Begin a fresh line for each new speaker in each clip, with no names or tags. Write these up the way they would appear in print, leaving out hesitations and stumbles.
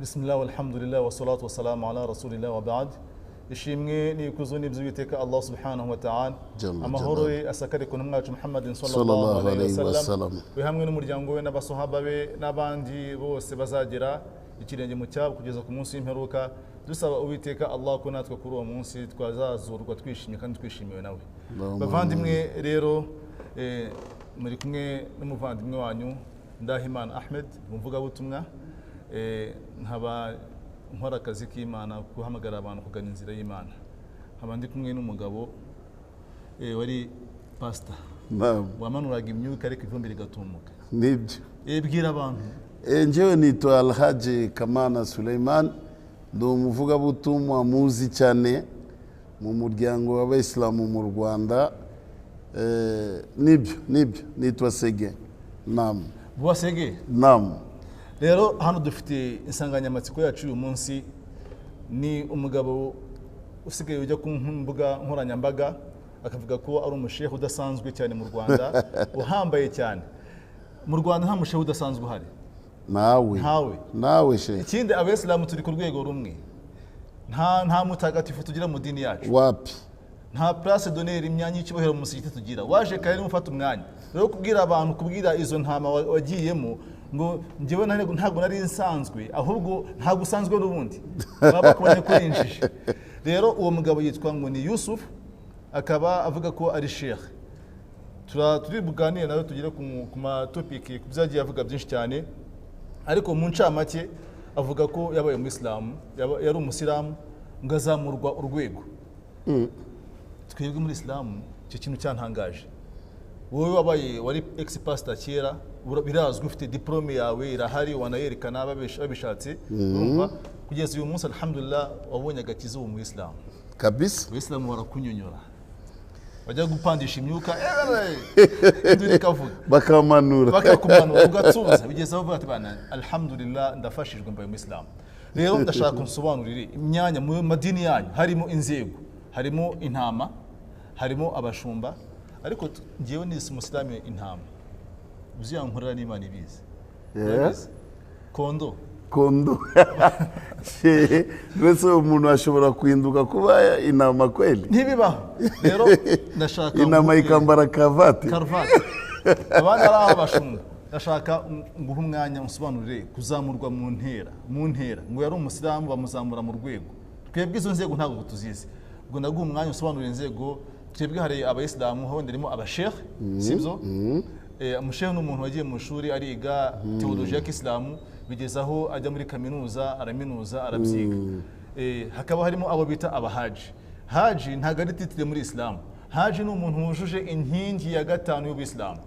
Bismillah walhamdulillah wa salatu wa salamu ala rasulillah wa ba'd. Ishimwe n'ikuzo n'iby'Uwiteka Allah subhanahu wa ta'ala. Amahoro asakare ku ntumwa Muhammadin sallallahu alaihi wasallam. We hamwe n'umuryango we n'abasahaba be n'abandi bose bazagera ikirenge mu cyabo kugeza ku munsi w'imperuka. Dusaba Uwiteka Allah ko natwe kuri uwo munsi twazazurwa twishimye kandi twishimiwe nawe. Bavandimwe rero muri kumwe n'umuvandimwe wanyu Ndahimana Ahmed mvuga butumwa nkaba nkora akazi k'Imana guhamagara abantu kugana inzira y'Imana. Nkaba ndi kumwe n'umugabo wari pastor wamanuraga imyuka ariko ivumbi rigatumuka.
Nibyo
Bwira abantu.
Njyewe nitwa Alhaji Kamana Suleiman, ndi umuvugabutumwa muzi cyane mu muryango w'Abayisilamu mu Rwanda. Nibyo nitwa Sege. Naam.
Bwa Sege?
Naam.
Rero hano dufite insanganyamatsiko yacu uyu munsi ni umugabo usigaye ujya ku mbuga nkoranyambaga akavuga ko ari umushehe udasanzwe cyane mu Rwanda, uhambaye cyane. Mu Rwanda nta mushehe udasanzwe uhari.
Nawe shehe.
Ikindi Abayisilamu turi ku rwego rumwe. Nta mutagatifu tugira mu dini yacu.
Wapi?
Nta place d'honneur imyanya y'icyubahiro mu musigiti tugira. Waje kare mufata umwanya. Rero kubwira abantu kubwira izo ntama wagiyemo ngo njyewe ntabwo nari nsanzwe, ahubwo ntabwo usanzwe n'ubundi baba kubonye ko yinjije. Rero uwo mugabo yitwa ngo ni Yusuf, akaba avuga ko ari sheikh. Turi buganire nawe tugire ku ma topic byagiye avuga byinshi cyane, ariko mu ncamake avuga ko yabaye umuyisilamu, yari umusilamu ngo azamurwa urwego. Twebwe muri Islam icyo kintu cyantangaje. Wowe wari ex-pastor kera, birazwi ufite diplome yawe irahari wanayerekana babishatse, urumva kugeza uyu munsi alhamdulillah wabonye agakiza mu Islam.
Kabisa.
Islam warakunyonyora. Bajya gupandisha imyuka nduri kavuga.
Bakakumanura
ugatsuza bigeza bavuga ati bana alhamdulillah ndafashijwe mbaye mu Islam. Rero ndashaka kunsobanurira imyanya mu madini yanyu harimo inzego, harimo intama, harimo abashumba, ariko ngiyewe nisi Muslimu intama. Uziyankorera n'Imana ibizi. Kondo.
Rwese umuntu ashobora kuhinduka kuba intama kweli?
Ntibibaho. Rero ndashaka
intama ikambara karuvati.
Abandi ari abashumba. Ndashaka nguha umwanya unsobanurire kuzamurwa mu ntera. Ngo yari umusilamu bamuzamura mu rwego. Twebwe izo nzego ntabwo tuzizi. Ubwo ndaguha umwanya unsobanurire inzego. Twebwe hari Abayisilamu aho ndirimo abasheikh, sibyo? Umusheikh ni umuntu wagiye mu shuri ariga teologiya y'Islamu bigezaho ajya muri kaminuza araminuza arabyiga. Hakaba harimo abo bita abahaji. Haji ntago ari titire muri Islam. Haji ni umuntu wujuje inkingi ya gatanu y'Ubuyisilamu.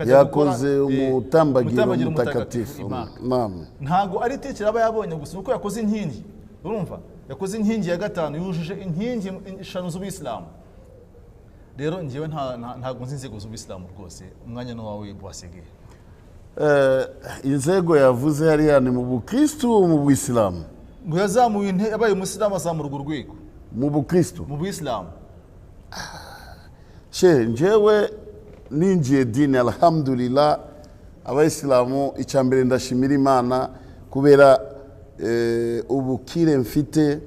Yakoze umutambagiro mutagatifu.
Ntago ari titire aba yabonye gusa uko yakoze inkingi. Urumva? Yakoze inkingi ya gatanu yujuje inkingi eshanu z'Ubuyisilamu. Rero njyewe ntago nzi inzego z'Ubuyisilamu rwose. Umwanya no wawe bwasegeye.
Inzego yavuze hariya ni mu Bukristo mu Buyisilamu?
Ngo yazamuye yabaye umusilamu azamurwa urwego.
Mu Bukristo?
Mu Buyisilamu.
Njyewe ninjiye dini alhamdulillah. Abayisilamu icyambere ndashimira Imana kubera ubukire mfite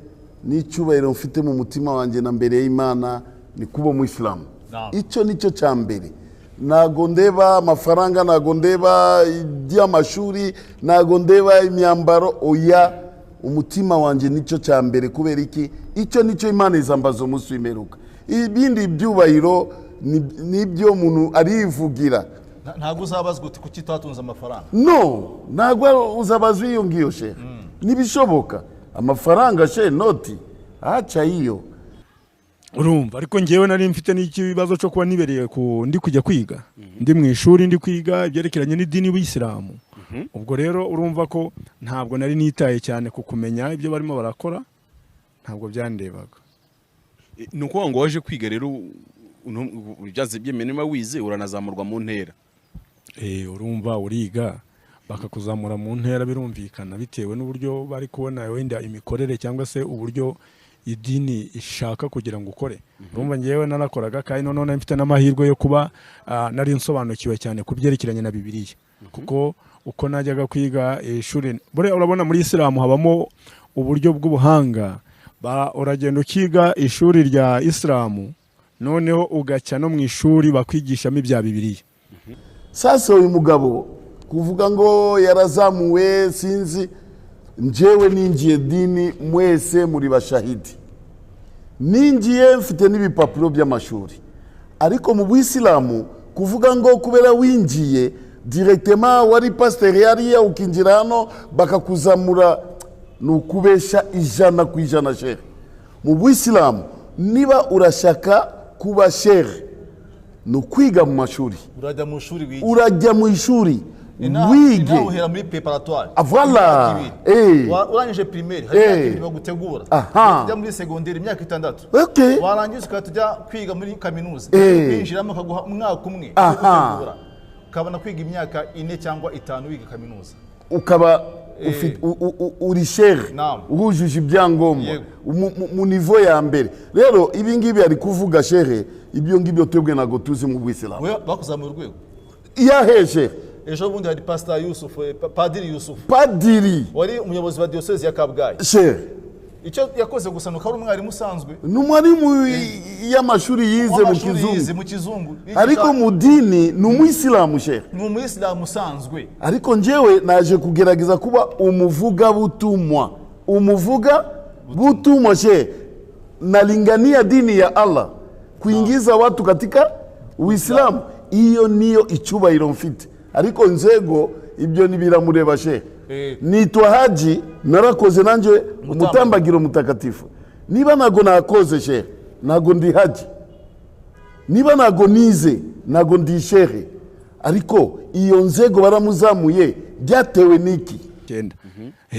n'icyubahiro mfite mu mutima wanjye na mbere y'Imana ni kuba mu Islam. Icyo nicyo cyambere. Nago ndeba amafaranga, nago ndeba iby'amashuri, nago ndeba imyambaro, oya umutima wanjye nicyo cyambere. Kubera iki? Icyo nicyo Imana izambaza umunsi w'imperuka. Ibindi byubahiro nibyo umuntu arivugira.
Ntago uzabazwa uti kuki tatunze amafaranga?
No, ntago uzabazwa iyo ngiyo shehe. Nibishoboka amafaranga shehe noti acha hiyo.
Urumva ariko ngewe nari mfite n'ikibazo cyo kuba nibereye ndi kujya kwiga, ndi mu ishuri ndi kwiga ibyerekeranye n'idini y'Ubuyisilamu. Ubwo rero urumva ko ntabwo nari nitaye cyane ku kumenya ibyo barimo barakora, ntabwo byandebaga.
Nuko ngo waje kwiga rero byaze by'emenema wize uranazamurwa mu ntera.
Urumva uriga bakakuzamura mu ntera birumvikana bitewe n'uburyo bari kubona wenda imikorere cyangwa se uburyo idini ishaka kugira ngo ukore. Urumva ngewe narakoraga kandi none mfite n'amahirwe yo kuba nari nsobanukiwe cyane ku byerekeranye na Bibiliya. kuko uko najyaga kwiga ishuri bure urabona muri Isilamu habamo uburyo bw'ubuhanga uragenda ukiga ishuri rya Isilamu noneho ugacya no mu ishuri bakwigishamo ibya Bibiliya.
Sasa uyu mugabo kuvuga ngo yarazamuwe sinzi njyewe ninjiye dini mwese muri bashahidi ninjiye mfite n'ibipapuro by'amashuri ariko mu Bisilamu kuvuga ngo kubera winjiye directement wari pasteur yariya ukinjira hano bakakuzamura nukubesha ijana ku ijana sheikh. Mu Bisilamu niba urashaka kuba sheikh no kwiga mu mashuri urajya mu ishuri wige
uhera muri préparatoire
voilà
urangije primaire hari bagutegura ujya muri secondaire imyaka 6 warangiza ukatujya kwiga muri kaminuza kwinjiramo kaguha umwaka umwe gutegura ukabona kwiga imyaka 4 cyangwa 5 wiga kaminuza
ukaba uri sheikh uhujuje ibyangombwa mu niveau ya mbere. Rero ibi ngibi ari kuvuga sheikh ibyo ngibyo twebwe nago tuzi mu Bisilamu
bakuzamura urwego
yaheje.
Ejo bundi hari Pastor Yusuf, Padiri Yusuf.
Padiri
wari umuyobozi wa diocese ya Kabgayi.
Sheikh
icyo yakoze gusa nuko ari umwarimu usanzwe
n'umwarimu y'amashuri yize mu kizungu ariko mu dini ni umuyisilamu sheikh
ni umuyisilamu usanzwe
ariko njyewe naje kugerageza kuba umuvuga butumwa sheikh nalingania dini ya Allah kuingiza watu katika Uislamu. Iyo niyo icyubahiro mfite ariko nzego ibyo nibiramureba sheikh. Nitwa Haji narakoze nanje umutambagiro mutakatifu. Niba nago nakoze sheikh nago ndi Haji, niba nago nize nago ndi sheikh, ariko iyo nzego baramuzamuye byatewe niki
genda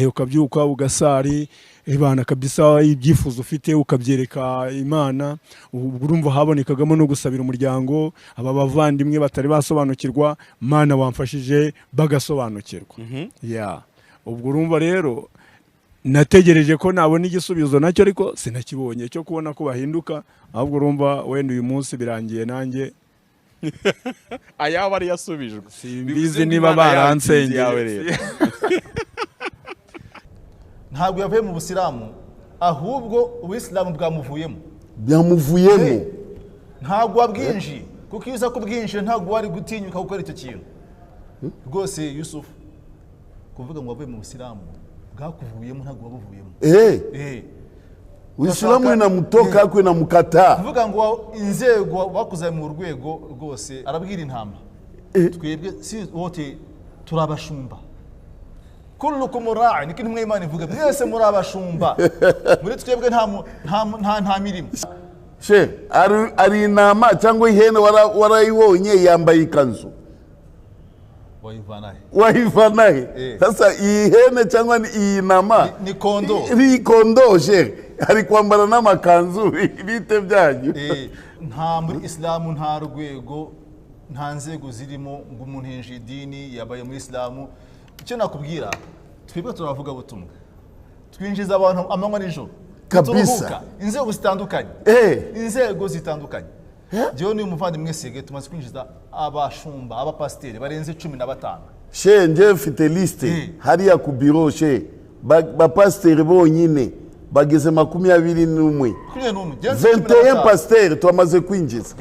ukabyuka ugasari ibana kabisa ibyifuzo ufite ukabyereka Imana. Urumva habonekagamo no gusabira umuryango aba bavandimwe batari basobanukirwa Mana wamfashije bagasobanukirwa. Ubwo urumva rero nategereje ko nabona igisubizo nacyo ariko sinakibonye cyo kubona ko bahinduka. Ahubwo urumva wenda uyu munsi birangiye nanjye
ayaba ari yasubijwe
simbizi niba baransengeye rero.
Ntabwo yavuye mu Busilamu ahubwo Ubusilamu bwamuvuyemo ntabwo wabwinji kuko iyo uza kubwinjira ntabwo wari gutinyuka gukora icyo kintu rwose. Yusuf kuvuga ngo wavuye mu Busilamu bwakuvuyemo ntabwo wabuvuyemo.
Uislamu inamutoka kwe na mukata
kuvuga ngo inzego bakuzaye mu rwego rwose arabwira intama twebwe si wote turabashumba kullukum ra'i niki ntumwe Imana ivuga mwese muri abashumba muri twebwe nta mirimo.
She ari intama cyangwa ihene warayibonye yambaye ikanzu wayivanahe sasa ihene cyangwa iyi ntama ni kondo she ari kwambara n'amakanzu bite byanyu.
Nta muri Islamu nta rwego nta nzego zirimo ngo umuntu yinjira idini yabaye muri Islamu. Icyo nakubwira twebwe turavuga butumwa twinjiza abantu amanywa n'ijoro kabisa inzego zitandukanye Jewe ni umuvandimwe Sege tumaze kwinjiza abashumba abapasiteri barenze 15.
She nje mfite liste hariya ku biro she bapasiteri bonyine bageze 21 21 pasiteri twamaze kwinjiza.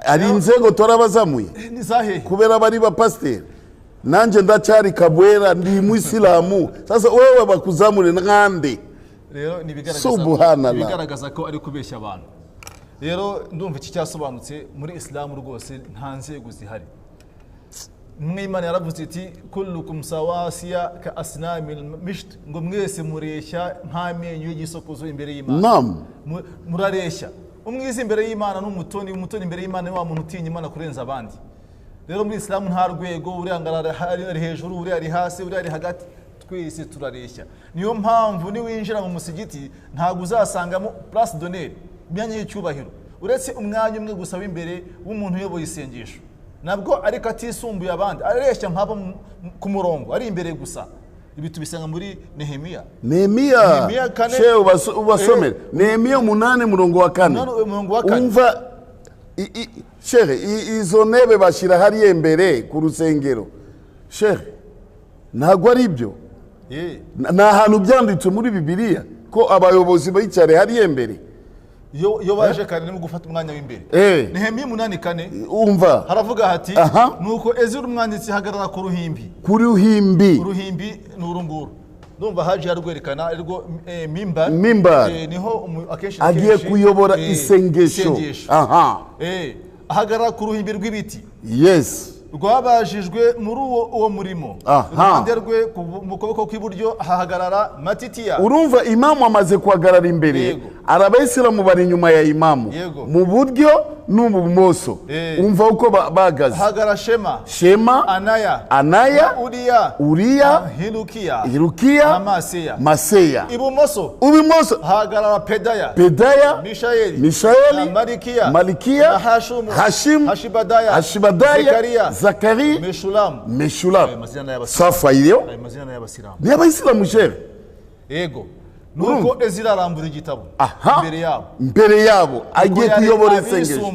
Ari inzego torabazamuye kubera bari bapasiteri nanje ndacyari kabwera ndi Muislamu. Sasa wewe bakuzamure nkande
rero nibigaragaza ko ari kubeshya abantu. Rero ndumva iki cyasobanutse muri Islamu rwose nta nzego zihari. Imana yaravuze iti kullukum sawasiya ka asnamil misht ngo mwese mureshya nk'amenyo y'igisokozo imbere y'Imana. Murareshya umwiza imbere y'Imana n'umutoni imbere y'Imana wa muntu utinya Imana kurenza abandi. Rero muri Islamu nta rwego urangara ari hejuru uri ari hasi uri ari hagati twese turareshya. Niyo mpamvu ni winjira mu musigiti ntago uzasangamo place d'honneur imyanya y'icyubahiro uretse umwanya umwe gusa w'imbere w'umuntu uyoboye isengesho nabwo ariko atisumbuye abandi areshya nk'aba ku murongo ari imbere gusa. Ibi tubisanga muri Nehemiya
she ubasomere Nehemiya 8:4 umva shere izo ntebe bashira hariye imbere ku rusengero shehe ntabwo ari ibyo
Eh,
nta hantu byanditse muri bibiliya ko abayobozi bicare hariya imbere
iyo baje kare ni gufata umwanya w'imbere. Nehemiya 8:4
umva
haravuga hati
Aha.
nuko Ezira umwanditsi hagarara ku ruhimbi.
kuri uhimbi
Uruhimbi ni urunguru. Ndumva haje yarwerekana ariko mimbar.
Mimbar.
Niho akenshi
agiye kuyobora isengesho aha
ahagarara ku ruhimbi rw'ibiti.
yes
Rwabajijwe muri uwo murimo.
Aha.
Iruhande rwe mu kuboko kw'iburyo hahagarara Matitiya.
urumva imamu amaze kuhagarara imbere
Yego.
arabayisilamu bari inyuma ya imamu
Yego.
mu buryo n'ubumoso umva uko bagaze
Hagara
Shema Anaya Uriya Hilukiya Maseya
ibumoso hagarara
Pedaya Mishayeli Malikiya
na
Hashim Hashibadaya Zakari Meshulamu safa iyo ni abayisilamu shehe
yego nuko Ezira arambura igitabo imbere yabo agiye kuyobora isengesho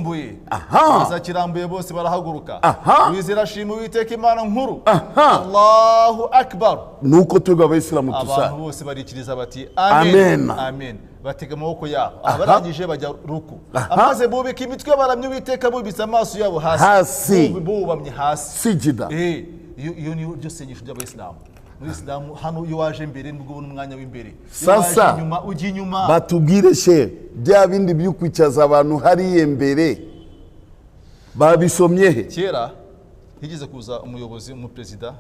azakirambuye bose barahaguruka wizera shima Uwiteka Imana nkuru Allahu Akbar
nuko twebwe abayisilamu tusa
abantu bose barikiriza bati amen amen batega amaboko yabo abarangije bajya ruku amaze bubika imitwe baramye Uwiteka bubitse amaso yabo hasi bubamye hasi
sijida
iyo ni byo sengesho ry'abayisilamu muri Islamu hano iyo waje mbere nubwo ubona umwanya w'imbere
sasa
ujya inyuma
batubwire she bya bindi by'ukwicaza abantu hariye mbere babisomye he
kera higeze kuza umuyobozi umuperezida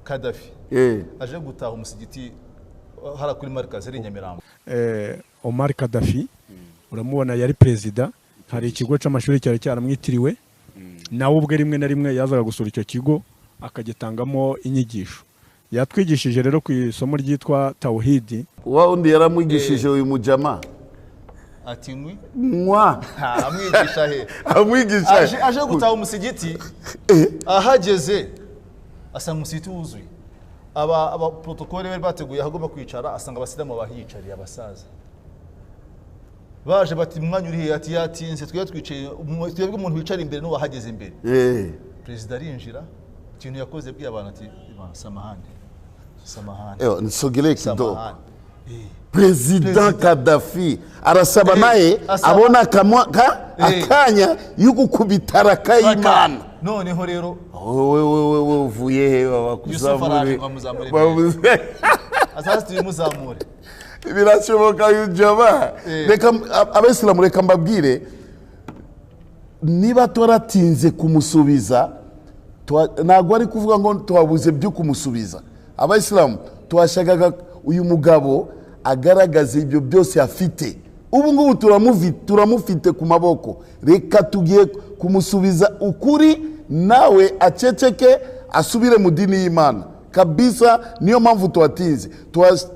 Kadafi aje gutaha umusigiti hara kuri markazi ari Nyamirambo
Omar Kadafi uramubona yari perezida hari ikigo c'amashuri cyari cyaramwitiriwe nawe ubwe rimwe na rimwe yazaga gusura icyo kigo akagitangamo inyigisho yatwigishije rero ku isomo ryitwa tawhidi
wa undi yaramwigishije uyu mujama
ati
amwigisha
he
amwigisha
aje gutaha umusigiti ahageze asanga umusigiti wuzuye aba protokole bari bateguye ahagomba kwicara asanga abasilamu bahiyicariye abasaza baje bati mwanya uri ati yatinze twicaye twebwe umuntu wicara imbere n'uwahageze imbere perezida arinjira ikintu yakoze bwiye abantu ati samahani
nsogere kidogo President Kadafi arasaba naye abona akanya y'ugukubitara kayimana
noneho rero
wewe uvuye he
bakuzamure asasti muzamure
birashoboka yujaba reka abesilamu reka mbabwire niba toratinze kumusubiza ntabwo ari kuvuga ngo twabuze byo kumusubiza abayisilamu twashakaga uyu mugabo agaragaza ibyo byose afite ubu ngubu turamufite ku maboko reka tugiye kumusubiza ukuri nawe aceceke asubire mu dini y'Imana kabisa niyo mpamvu twatinze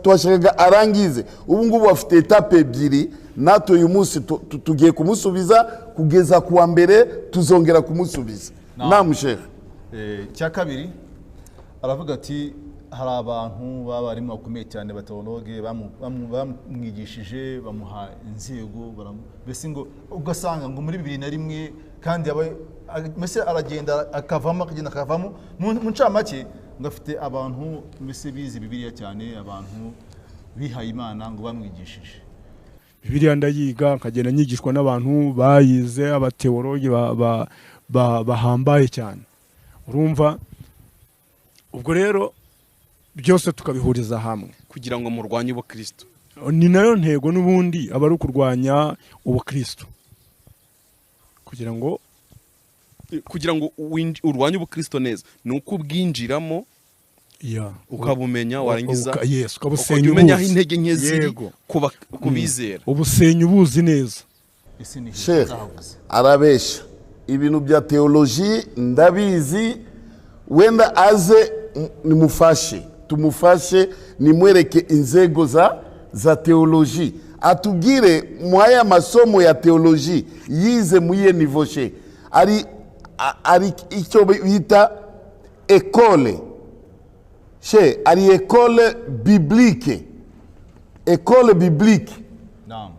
twashakaga arangize ubu ngubu afite etape ebyiri natwe uyu munsi tugiye kumusubiza kugeza kuwa mbere tuzongera kumusubiza namushehe
cya kabiri aravuga ati hari abantu b'abarimu bakomeye cyane bateologe bamwigishije bamuha inzego mbese ngo ugasanga ngo muri 2001 kandi mbese aragenda akavamo mu ncamake ngo afite abantu mbese bize Bibiliya cyane abantu bihaye Imana ngo bamwigishije
Bibiliya ndayiga nkagenda nyigishwa n'abantu bayize abateologe bahambaye cyane urumva ubwo rero byose tukabihuriza hamwe
kugira ngo murwanye ubukristo
ni nayo ntego n'ubundi aba ari kurwanya ubukristo kugira ngo
urwanye ubukristo neza nuko ubwinjiramo ukabumenya warangiza
ukabusenya
umenya aho intege nke ziri kubizera
ubusenya ubuzi neza
Sheikh arabesha ibintu bya teoloji ndabizi wenda aze tumufashe nimwereke inzego za teoloji atubwire mwaya masomo ya teoloji yize muye nivoshe ari icyo bita école ari école biblique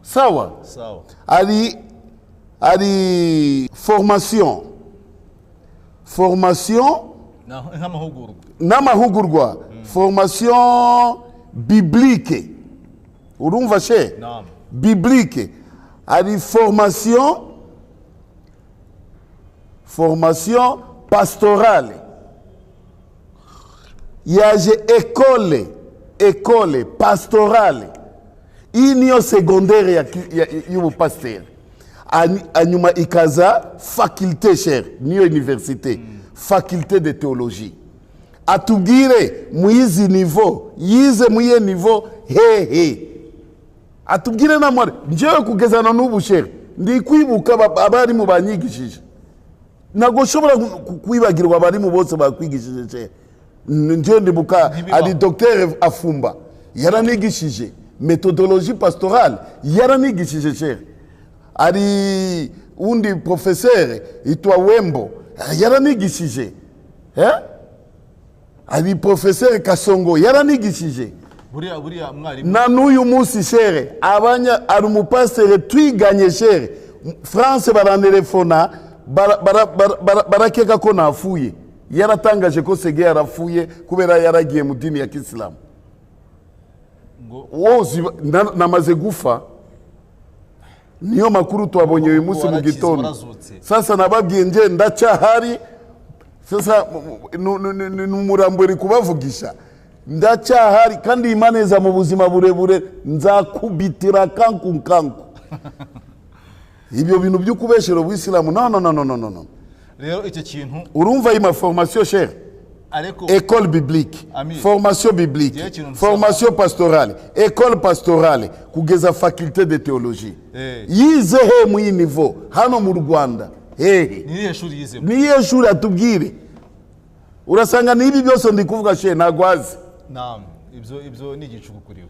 sawa ari formation
nk'amahugurwa
n'amahugurwa formation biblique urumva she
Naam.
biblique ari formation pastorale yaje école pastorale iyi niyo secondaire y'ubupasiteri hanyuma ikaza faculté cher niyo université faculté de théologie atubwire muyizi niveau yize muye niveau hehe atubwire namore njyewe kugezana n'ubu cher ndi kwibuka abari mu banyigishije nago shobora kwibagirwa abari mu bose bakwigishije cher njyewe ndibuka ari docteur Afumba yaranigishije méthodologie pastorale yaranigishije cher ari undi professeur itwa Wembo yaranigishije ari professeur Kasongo yaranigishije
buriya mwarimu
na n'uyu munsi chere ari umupasiteri twiganye chere France barantelefona barakeka ko nafuye yaratangaje ko Sege yarafuye kubera yaragiye mu dini ya Kisilamu wozi namaze gufa niyo makuru twabonye uyu munsi mu gitondo sasa nababwiye nje ndacyahari sasa n'umurambo uri kubavugisha ndacyahari kandi imaneza mu buzima burebure nzakubitira kanku ibyo bintu byo kubeshera ubuyisilamu no
rero icyo kintu
urumva iyi formation cher école biblique formation biblique formation pastorale école pastorale kugeza faculté de théologie yize he mu niveau hano mu Rwanda niye shuri atubwire urasanga nibi byose ndi kuvuga she nagwazi
naam ibyo ni igicuku kuri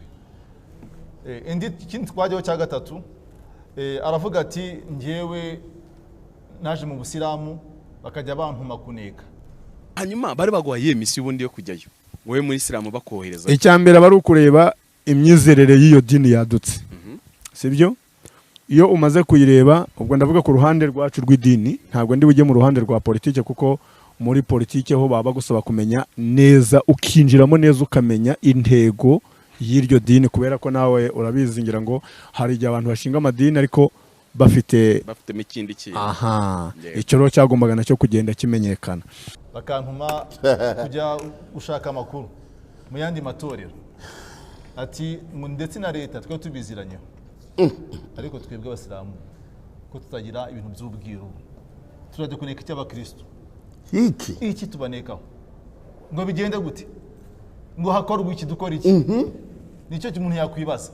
we indi kintu twajyaho cya gatatu aravuga ati njyewe naje mu busilamu bakajya bantuma kuneka
hanyuma bari bagwaye misi ubundi yo kujyayo wowe muri Islamu bakohereza
icyambere bari ukureba imyizerere y'iyo dini yadutse sibyo iyo umaze kuyireba ubwo ndavuga ku ruhande rwacu rw'idini ntabwo ndi bujye mu ruhande rwa politike kuko muri politike ho baba gusaba kumenya neza ukinjiramo neza ukamenya intego y'iryo dini kubera ko nawe urabizi ngira ngo hari igihe abantu bashinga amadini ariko bafite
ikindi kintu
icyo rero cyagombaga nacyo kugenda kimenyekana
bakantuma kujya ushaka amakuru mu yandi matorero ati ndetse na leta twe tubiziranyeho ariko twebwe abasilamu ko tutagira ibintu by'ubwiru turajya kuneka icy'abakristo iki tubanekaho ngo bigende gute ngo hakorwe iki dukora iki nicyo umuntu yakwibaza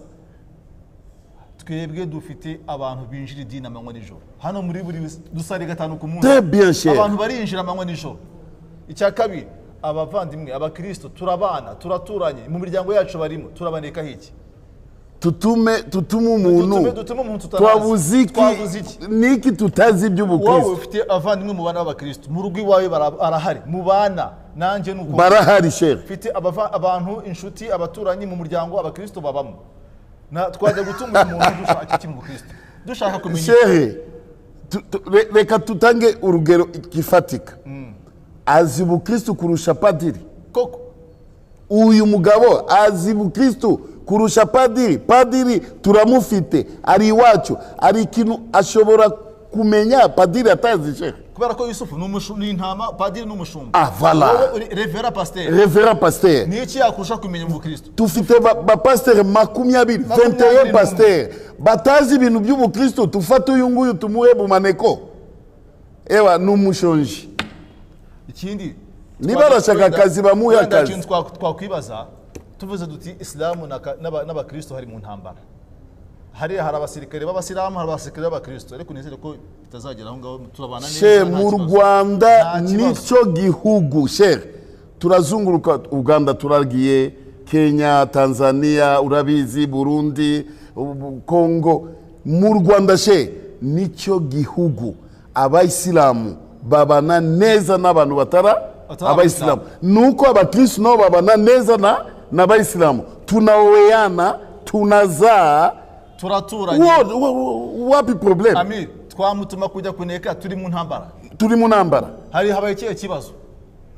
twebwe dufite abantu binjira idini amanywa nijoro hano muri buri dusare gatanu ku munsi abantu barinjira amanywa nijoro icya kabiri abavandimwe abakristo turabana turaturanye mu miryango yacu barimo turabaneka hiki tutume
umuntu twabuze iki niki tutazi by'ubukristo
wowe ufite abavandimwe mu bana b'abakristo mu rugo iwawe arahari mu bana nanjye nuko
barahari shere
ufite abantu inshuti abaturanyi mu muryango abakristo babamo twajya gutuma umuntu dushaka iki mu bukristo dushaka kumenya
shere reka tutange urugero gifatika azi bukristo kurusha padiri
koko
uyu mugabo azi bukristo kurusha padiri turamufite ari iwacu ari ikintu ashobora kumenya padiri atazi shehe
kubera ko Yusufu ni intama padiri n'umushumba
voilà
Reverend pasteur
ni
iki yakurusha kumenya mu Kristo
tufite ba pasteur 21 pasteur batazi ibintu by'ubukristo tufata uyu nguyu tumuhe bumaneko ewa n'umushonji
ikindi
niba arashaka akazi bamuhe akazi
twakwibaza tuvuze duti Islamu n'abakristo hari mu ntambara hari abasirikare b'abasilamu hari abasirikare b'abakristo ariko nizere ko bitazagera aho ngaho turabana
neza mu Rwanda nico gihugu turazunguruka Uganda turagiye Kenya Tanzania urabizi Burundi Kongo mu Rwanda nico gihugu abayisilamu babana neza n'abantu batara abayisilamu nuko abakristo nabo babana neza n'abayisilamu tunaoweana tunazaa
turaturanye
wapi problem
Amir twamutuma kujya kuneka turi mu ntambara
turi mu ntambara
hari habaye ikihe kibazo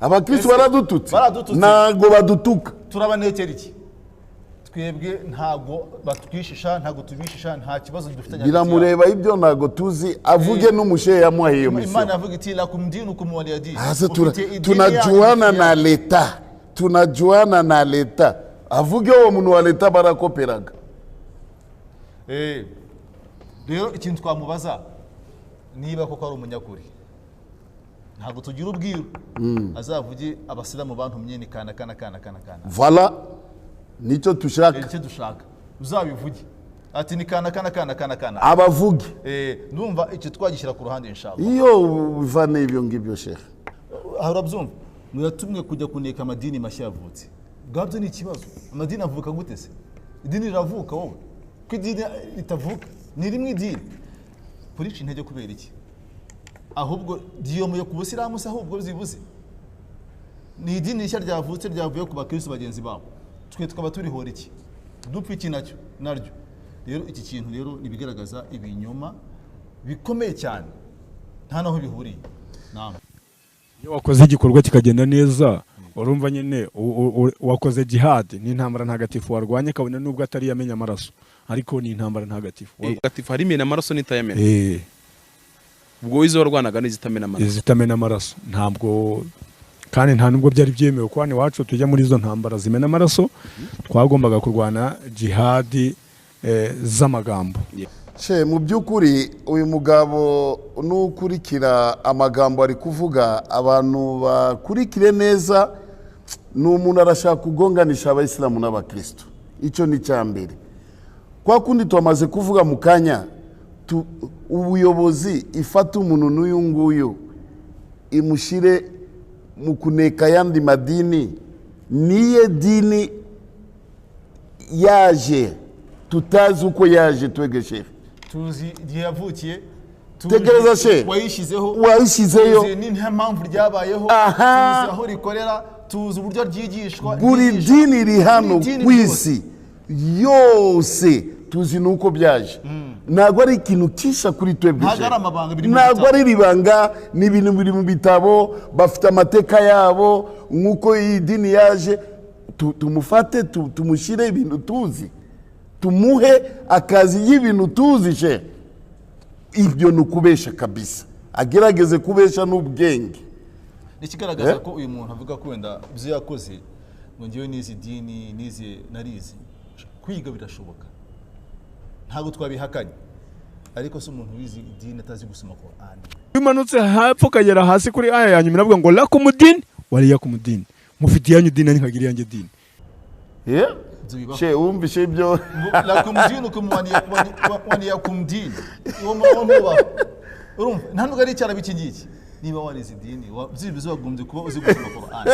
abakristo
Ese
baradututse
baradututse.
ntago badutuka
turabanekera iki? Twebwe ntago batwishisha, ntago tubishisha, nta kibazo dufitanye.
biramureba ibyo ntago tuzi avuge n'umushehe yamuhaye iyo
Imana
misiyo.
yavuga iti lakum dinukum waliya din.
Sasa
Ufite idini
tunajuana
yanyu,
na leta, tunajuana na leta, avuge uwo muntu wa leta barakoperaga.
Rero ikintu twamubaza niba koko ari umunyakuri, ntabwo tugira ubwiru, azavuge abasilamu bantumye ni kana.
Voilà, nicyo tushaka.
Icyo dushaka uzabivuge ati ni kana.
Abavuge
Ndumva icyo twagishyira ku ruhande inshallah.
iyo bivane ibyo ngibyo shehe.
Aho urabyumva, muratumwe kujya kuneka amadini mashya yavutse. Bwabyo ni ikibazo. Amadini avuka gute se? Idini riravuka wowe? Ko idini ritavuka ni rimwe idini. Kurica intege kubera iki? Ahubwo diyomuye ku busilamu se ahubwo zibuze. Ni idini rishya ryavutse ryavuye ku bakristo bagenzi babo. Twe tukaba turihora iki? Dupfa iki nacyo naryo. Rero iki kintu rero nibigaragaza ibinyoma bikomeye cyane. Nta naho bihuriye. Namwe
iyo wakoze igikorwa kikagenda neza urumva nyine wakoze jihad, ni intambara ntagatifu warwanye, kabone nubwo atari yamenya amaraso, ariko ni intambara ntagatifu.
Ntagatifu hari imena amaraso n'itayamena. Ubwo izo warwanaga n'izitamena amaraso.
Izitamena amaraso ntabwo, kandi nta nubwo byari byemewe ko hano iwacu tujya muri izo ntambara zimena amaraso. Twagombaga kurwana jihad z'amagambo.
She mu by'ukuri uyu mugabo nukurikira amagambo ari kuvuga, abantu bakurikire neza, ni umuntu arashaka kugonganisha abayisilamu n'abakristo. Icyo ni cyambere. Kwa kundi twamaze kuvuga mu kanya, ubuyobozi ifata umuntu n'uyu nguyu imushire mu kuneka yandi madini, niye dini yaje tutazi uko yaje twegesheje.
tuzi igihe yavukiye,
Tegereza she wayishyizeyo,
tuzi ni nta mpamvu ryabayeho, tuzi aho rikorera, tuzi uburyo ryigishwa.
buri dini iri hano ku isi yose tuzi nuko byaje. Ntabwo ari ikintu kisha kuri twebwe, ntabwo ari ribanga, ni ibintu biri mu bitabo, bafite amateka yabo. Nk'uko iyi dini yaje, tumufate tumushyire ibintu tuzi, tumuhe akazi y'ibintu tuzi. she ibyo ni ukubesha kabisa, agerageze kubesha n'ubwenge.
Ikigaragaza ko uyu muntu avuga ko wenda ibyo yakoze ngo ngewe n'izi dini n'izi narizi, kwiga birashoboka, ntabwo twabihakanye, ariko se umuntu wizi idini atazi gusoma Qur'an,
bimanutse hapfa ukagera hasi kuri aya ya nyuma iravuga ngo lakumudini waliyakumudini, mufite yanyu dini nikagira yanjye dini.
She wumvishe ibyo
lakumdinukum waliyakumdini, uwo muntu urumva ntabwo ari icyara biki ngiki. Niba warize idini byibuze wagombye kuba uzi gusoma Qur'an.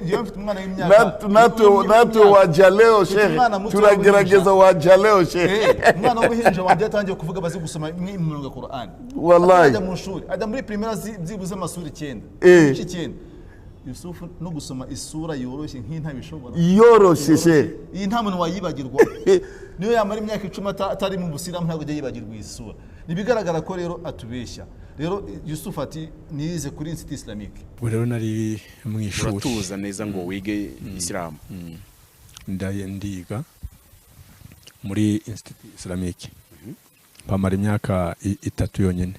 Iyo mfite umwana w'imyaka
natwe waja leo shehe, turagerageza waja leo shehe.
Umwana w'uruhinja wanjye yatangiye kuvuga bazi gusoma imirongo ya Qur'an.
Wallahi
ajya mu shuri, ajya muri primaire byibuze amasuri 9. Yusufu no gusoma isura yoroshye nk'intabishobora,
yoroshye she,
iyi nta muntu wayibagirwa. Niyo yamara imyaka 10 atari mu busilamu ntabwo ajya yibagirwa isura. Nibigaragara ko rero atubeshya. Rero Yusufu ati nize kuri Institut Islamique.
Rero nari mu ishuri,
uratuza neza ngo wige Islam.
Ndiga muri Institut Islamique pamara imyaka 3 yonyine.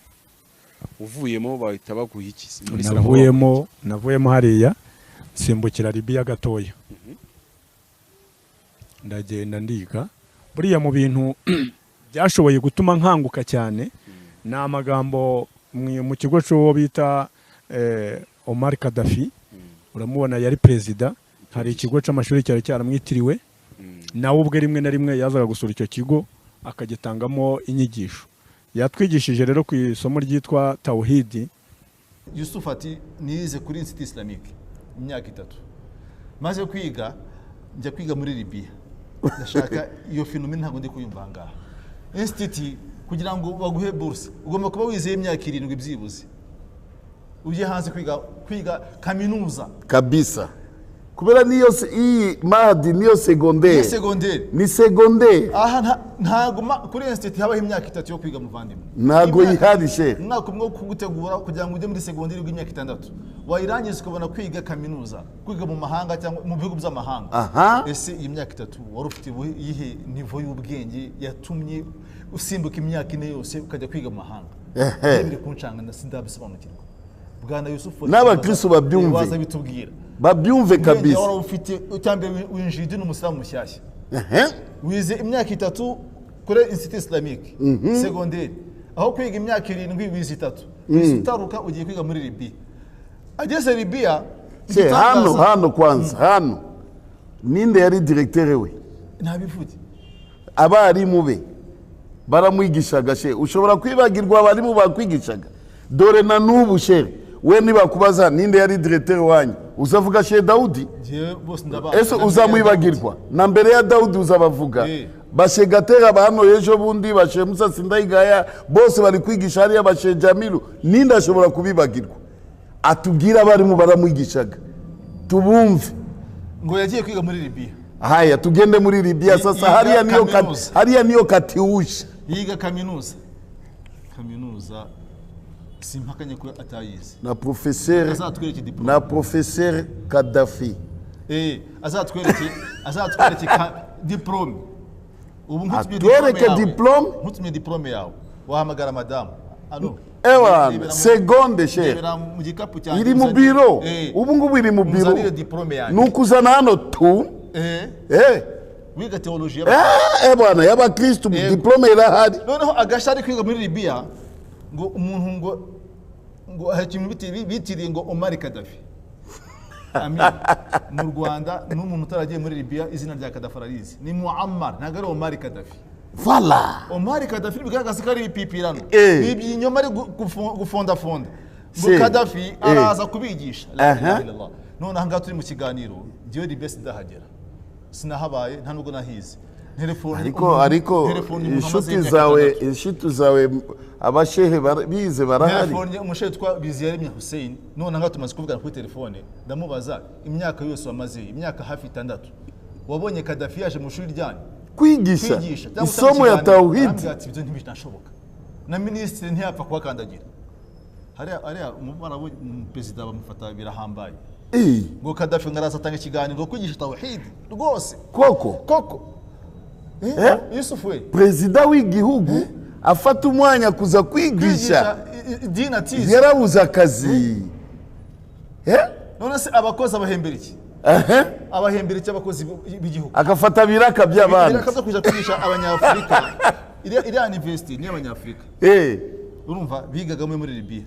Uvuyemo bahita baguha iki?
Navuyemo hariya simbukira Libya gatoya. Ndagenda ndiga buriya mu bintu byashoboye gutuma nkanguka cyane, ni amagambo mu kigo cyo bita Omar Gaddafi. Uramubona yari perezida, hari ikigo cy'amashuri cyari cyaramwitiriwe, nawe ubwe rimwe na rimwe yazaga gusura icyo kigo akagitangamo inyigisho. Yatwigishije rero ku isomo ryitwa Tawhidi.
Yusufu ati nize kuri Institut Islamique imyaka 3. Maze kwiga njya kwiga muri Libya. Ndashaka iyo fenomene ntabwo ndi kuyumva ngaha. Institut kugira ngo baguhe bourse ugomba kuba wizeye imyaka 7 byibuze. Uje hanze kwiga kaminuza
kabisa. kubera niyo iyi mahadi niyo
ni
segonderi
segonderi
ni segonderi
aha ntago kuri institute habaho imyaka 3 yo kwiga muvandimwe
ntago yihari shehe
umwaka umwe wo kugutegura kugira ngo ujye muri segonderi w'imyaka 6 wayirangiza ukabona kwiga kaminuza kwiga mu mahanga cyangwa mu bihugu by'amahanga ese iyi myaka 3 wari ufite yihe nivo y'ubwenge yatumye usimbuka imyaka 4 yose ukajya kwiga mu mahanga biri kuncanga ndabisobanukirwa bwana Yusufu
n'abakristo babyumve
waza bitubwira
babyumve kabisa
wari ufite cyambere winjide n'umusilamu mushyashya wize imyaka 3 kuri institut islamique secondaire aho kwiga imyaka 7 wize 3 utaruka ugiye kwiga muri Libya ageze Libya
hano kwanza hano ninde yari directeur we
nabivuge
abarimu be baramwigishaga she ushobora kwibagirwa abarimu bakwigishaga dore na n'ubu she we nibakubaza ninde yari directeur wanyu uzavuga she Daudi ese uzamwibagirwa na mbere ya Daudi uzabavuga bashe Gatera bahano ejo bundi bashe Musa Sindayigaya bose bari kwigisha hariya bashe Jamilu ninde ashobora kubibagirwa atubwira abarimu baramwigishaga tubumve
ngo yagiye kwiga muri Libya
haya tugende muri Libya sasa hariya niyo katiusha
yiga kaminuza simpakanye ko atayize
na professeur Gaddafi
azatwereke diplome ubu nkutumye diplome yawe wahamagara madame alo
ewa seconde she iri mu biro ubu ngubu iri mu biro nukuzana hano tu
wiga teology
bwana y'abakristo diplome irahari
noneho agashari kwiga muri Libya ngo umuntu ngo hakimu bitiriye ngo Omar Gaddafi amin mu Rwanda n'umuntu utaragiye muri Libya izina rya Gaddafi arizi ni Muammar ntago ari Omar Gaddafi
Voilà.
Omar Gaddafi bigaragaza ko ari ipipirano ibinyoma ari gufonda ngo Gaddafi araza kubigisha la ilaha illallah none aha ngaha turi mu kiganiro Dieu di best dahagera sinahabaye nta nubwo nahize
ariko inshuti zawe abashehe bize barahari
telefone umushehe twa Biziyaremye Hussein none ngaho tumaze kuvugana kuri telefone ndamubaza imyaka yose wamaze imyaka hafi 6 wabonye Gaddafi yaje mu shuri ryanyu
kwigisha isomo ya tauhid
ibyo ntibishoboka na ministre ntiyapfa kubakandagira hariya umubara we president bamufata birahambaye ngo Gaddafi ngaraza atanga ikiganiro kwigisha tauhid rwose koko Yusufu we
president w'igihugu afata umwanya kuza kwigisha
dina tizi
yarabuze akazi
none se abakozi abahembera iki abahembera iki abakozi b'igihugu
akafata biraka by'abandi
akaza kuja kwigisha abanyafrika iriya university ni abanyafrika urumva bigaga muri Libya